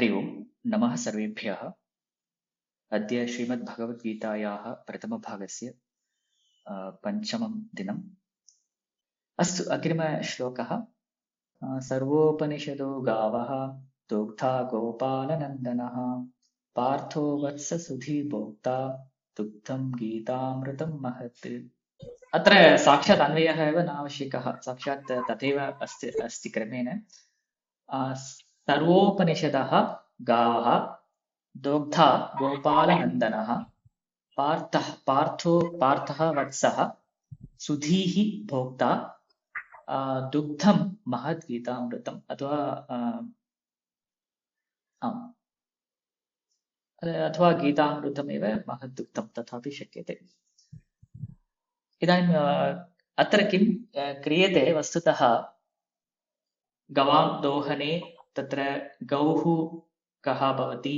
हरि ओम् नमः सर्वेभ्यः। अद्य श्रीमद्भगवद्गीतायाः प्रथमभागस्य पञ्चमं दिनम्। अस्तु, अग्रिमश्लोकः। सर्वोपनिषदो गावः दोग्धा गोपालनन्दनः पार्थो वत्ससुधीर्भोक्ता दुग्धं गीतामृतं महत्। अत्र साक्षात् अन्वयः एव न आवश्यकः, साक्षात् तथैव अस्ति क्रमेण। सर्वोपनिषदः गावः दोग्धा गोपालनन्दनः पार्थः वत्सः सुधीः भोक्ता दुग्धं महद्गीतामृतम्। अथवा गीतामृतमेव महद्दुग्धं तथापि शक्यते। इदानीम् अत्र किं क्रियते, वस्तुतः गवां दोहने तत्र गौः कः भवति,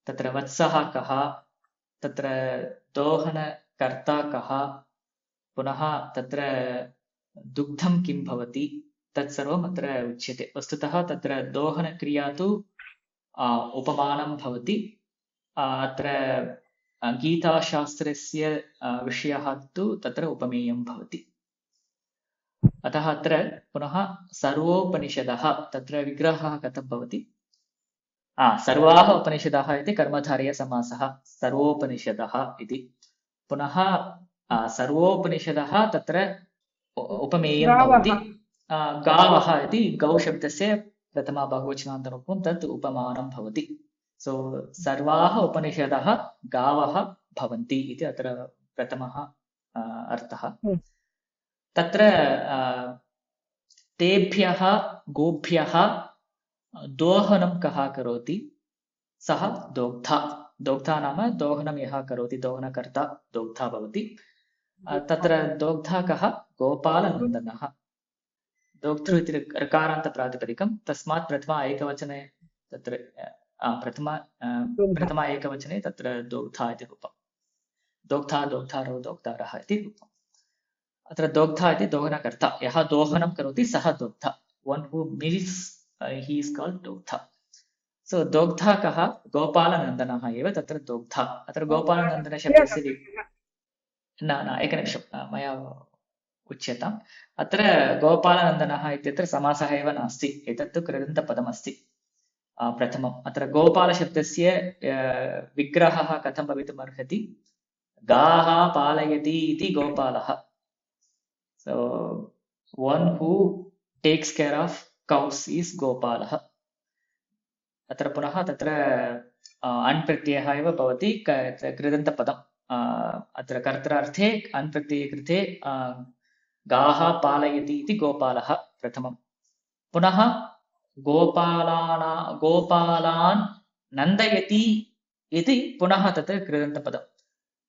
तत्र वत्सः कः, तत्र दोहनकर्ता कः, पुनः तत्र दुग्धं किं भवति, तत्सर्वम् अत्र उच्यते। वस्तुतः तत्र दोहनक्रिया तु उपमानं भवति। अत्र गीताशास्त्रस्य विषयः तु तत्र उपमेयं भवति। अतः अत्र पुनः सर्वोपनिषदः, तत्र विग्रहः कथं भवति? सर्वाः उपनिषदः इति कर्मधारयसमासः, सर्वोपनिषदः इति। पुनः सर्वोपनिषदः तत्र उपमेयं भवति। गावः इति गौशब्दस्य प्रथमा बहुवचनान्तरूपं, तत् उपमानं भवति। सो सर्वाः उपनिषदः गावः भवन्ति इति अत्र प्रथमः अर्थः। तत्र तेभ्यः गोभ्यः दोहनं कः करोति? सः दोग्धा। दोग्धा नाम दोहनं यः करोति, दोहनकर्ता दोग्धा भवति। तत्र दोग्धा कः? गोपालनन्दनः। दोग्धृ इति ऋकारान्तप्रातिपदिकं, तस्मात् प्रथमा एकवचने तत्र प्रथमा एकवचने तत्र दोग्धा इति रूपम्। दोग्धा दोग्धारौ दोग्धारः इति रूपम्। अत्र दोग्धा इति दोहनकर्ता, यः दोहनं करोति सः दोग्धा। one who milks, he is called दोग्धा. सो दोग्धा कः? गोपालनन्दनः एव तत्र दोग्धा। अत्र गोपालनन्दनशब्दस्य न एकनिमिषं मया उच्यताम्। अत्र गोपालनन्दनः इत्यत्र समासः एव नास्ति, एतत्तु कृदन्तपदमस्ति प्रथमम्। अत्र गोपालशब्दस्य विग्रहः कथं भवितुम् अर्हति? गाः पालयति इति गोपालः। So one who takes care of cows is गोपालः। अत्र पुनः तत्र अण् प्रत्ययः एव भवति, कृदन्तपदम्। अत्र कर्त्रार्थे अण् प्रत्यये कृते गाः पालयति इति गोपालः प्रथमं। पुनः गोपालान् नन्दयति इति पुनः तत्र कृदन्तपदम्।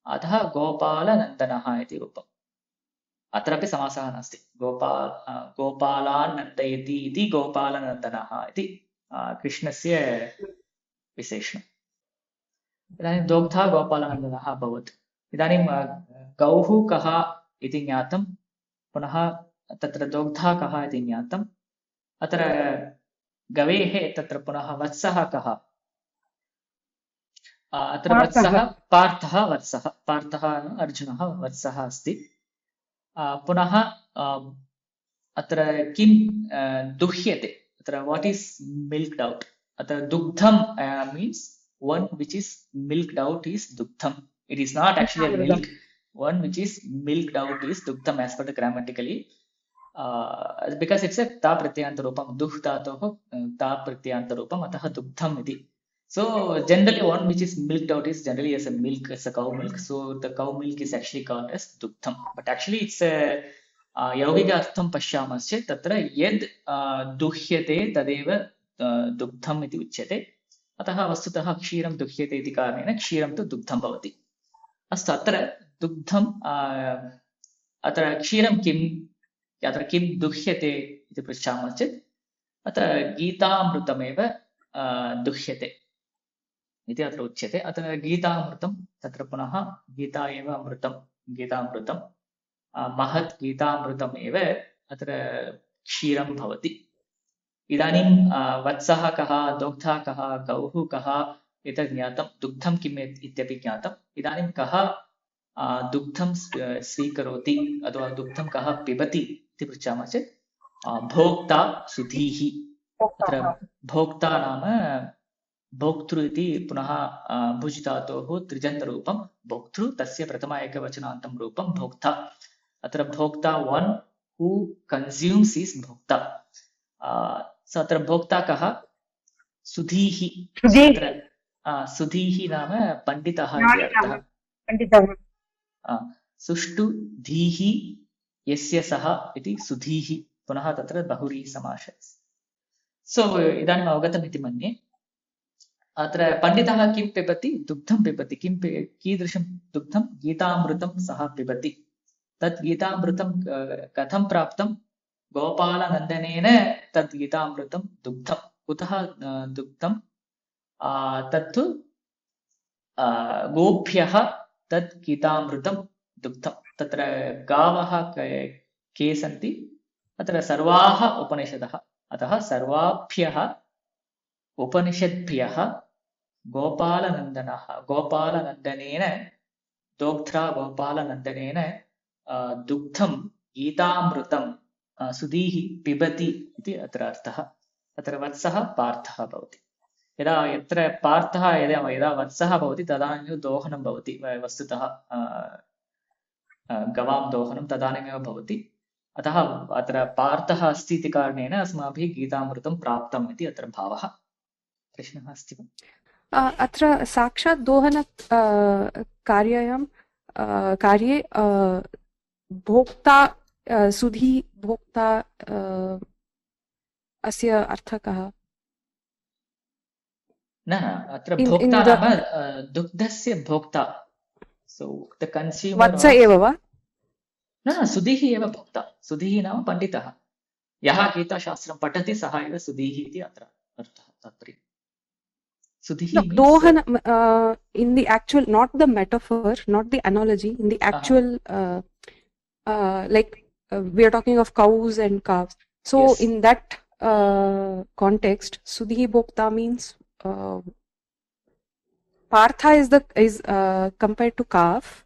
अतः गोपालनन्दनः इति रूपम्। अत्रापि समासः नास्ति। गोपालान् नन्दयति इति गोपालनन्दनः इति कृष्णस्य विशेषणम्। इदानीं दोग्धा गोपालनन्दनः अभवत्। इदानीं गौः कः इति ज्ञातं, पुनः तत्र दोग्धा कः इति ज्ञातम्। अत्र गवेः तत्र पुनः वत्सः कः? अत्र वत्सः पार्थः वत्सः, पार्थः अर्जुनः वत्सः अस्ति। पुनः अत्र किं दुह्यते? अत्र वाट् इस् मिल्क्ड् औट्? अत्र दुग्धं means one which is milked out is dugdham. It is not actually a milk. One which is milked out is dugdham as per the grammatically, because it's a ta pratyanta roopam. Dugh dhatoh ta pratyanta roopam, atah dugdham iti. So generally one which is milked out is generally as a milk, as a cow milk. So the cow milk is actually called as dugdham. But actually it's a yaugika artham pashyamasche tatra yed duhyate tadev dugdham iti uchyate. अतः वस्तुतः क्षीरं दुह्यते इति कारणेन क्षीरं तु दुग्धं भवति। अस्तु, अत्र दुग्धम्, अत्र क्षीरं किम्, अत्र किं दुह्यते इति पृच्छामश्चेत् अत्र गीतामृतमेव दुह्यते इति अत्र उच्यते। अत्र गीतामृतं, तत्र पुनः गीता एव अमृतं, गीतामृतं महत् गीतामृतम् एव अत्र क्षीरं भवति इदानीं वत्सः कः, दोग्धा कः, गौः कः एतत् ज्ञातं, दुग्धं किम् इत्यपि ज्ञातम्। इदानीं कः दुग्धं स्वीकरोति अथवा दुग्धं कः पिबति इति पृच्छामः चेत् भोक्ता सुधीः। अत्र भोक्ता नाम भोक्तृ इति पुनः भुज् धातोः त्रिजन्तरूपं भोक्तृ, तस्य प्रथम एकवचनान्तं रूपं भोक्ता। अत्र भोक्ता वन हू कन्स्यूम्स् इस् भोक्ता। अत्र भोक्ता कः? सुधीः। सुधीः नाम पण्डितः इति अर्थः। सुष्ठु धीः यस्य सः इति सुधीः, पुनः तत्र बहुव्रीहि समासः। सो इदानीम् अवगतम् इति मन्ये। अत्र पण्डितः किं पिबति? दुग्धं पिबति। कीदृशं दुग्धं? गीतामृतं सः पिबति। तत् गीतामृतं कथं प्राप्तं? गोपालनन्दनेन तद् गीतामृतं दुग्धं। कुतः दुग्धं? तत्तु गोभ्यः तत् गीतामृतं दुग्धं। तत्र गावः के सन्ति? अत्र सर्वाः उपनिषदः। अतः सर्वाभ्यः उपनिषद्भ्यः गोपालनन्दनेन दोग्ध्रा गोपालनन्दनेन दुग्धं गीतामृतं सुधीः पिबति इति अत्र अर्थः। अत्र वत्सः पार्थः भवति। यत्र पार्थः यदा वत्सः भवति तदानीमेव दोहनं भवति। वस्तुतः गवां दोहनं तदानीमेव भवति। अतः अत्र पार्थः अस्ति इति कारणेन अस्माभिः गीतामृतं प्राप्तम् इति अत्र भावः। प्रश्नः अस्ति वा? अत्र साक्षात् दोहन कार्ये भोक्ता सुधी भोक्ता अस्य अर्थः कः? न अत्र भोक्ता नाम दुग्धस्य भोक्ता। सो द कंज्यूमर वत्स एव वा? न सुधीः एव भोक्ता। सुधीः नाम पण्डितः, यः गीताशास्त्रं पठति सः एव सुधीः इति अत्र अर्थः तात्पर्यम्। No, dohana in the actual, not the metaphor, not the analogy, in the actual like we are talking of cows and calves. So yes, in that context, Sudhi Bhokta means Partha is compared to calf.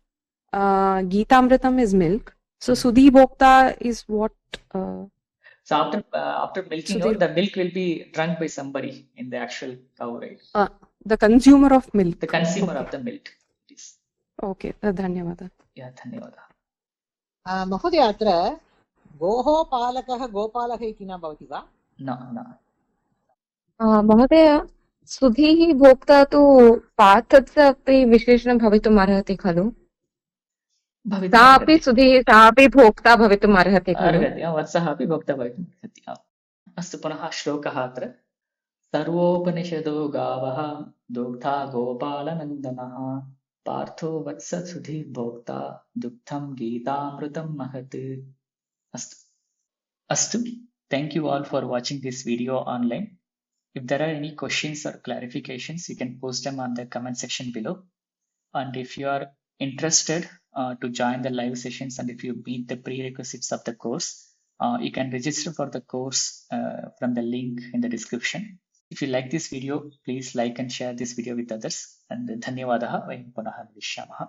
Geetamritam is milk. So Sudhi Bhokta is what? So after milking out, the milk will be drunk by somebody in the actual cow, right? The consumer of milk. The consumer of the milk. Okay, धन्यवादः. Yeah, धन्यवादः. महोदय, अत्र गोः पालकः गोपालः इति न भवति वा? न। महोदय, सुधीः भोक्ता तु पार्थस्य अपि विशेषणं भवितुम् अर्हति खलु? सा अपि सुधीः, सा अपि भोक्ता भवितुम् अर्हति खलु? वत्सः अपि भोक्ता भवितुम् अर्हति। अस्तु, पुनः श्लोकः अत्र। सर्वोपनिषदो गावः दुग्धा गोपालनन्दनः पार्थो वत्स सुधीः भोक्ता दुग्धं गीतामृतं महत्। अस्तु. Thank you all for watching this video online. If there are any questions or clarifications, you can post them on the comment section below. And if you are interested to join the live sessions and if you meet the prerequisites of the course, you can register for the course from the link in the description. If you like this video, please like and share this video with others. And धन्यवादः. वयं पुनः मिलिष्यामः.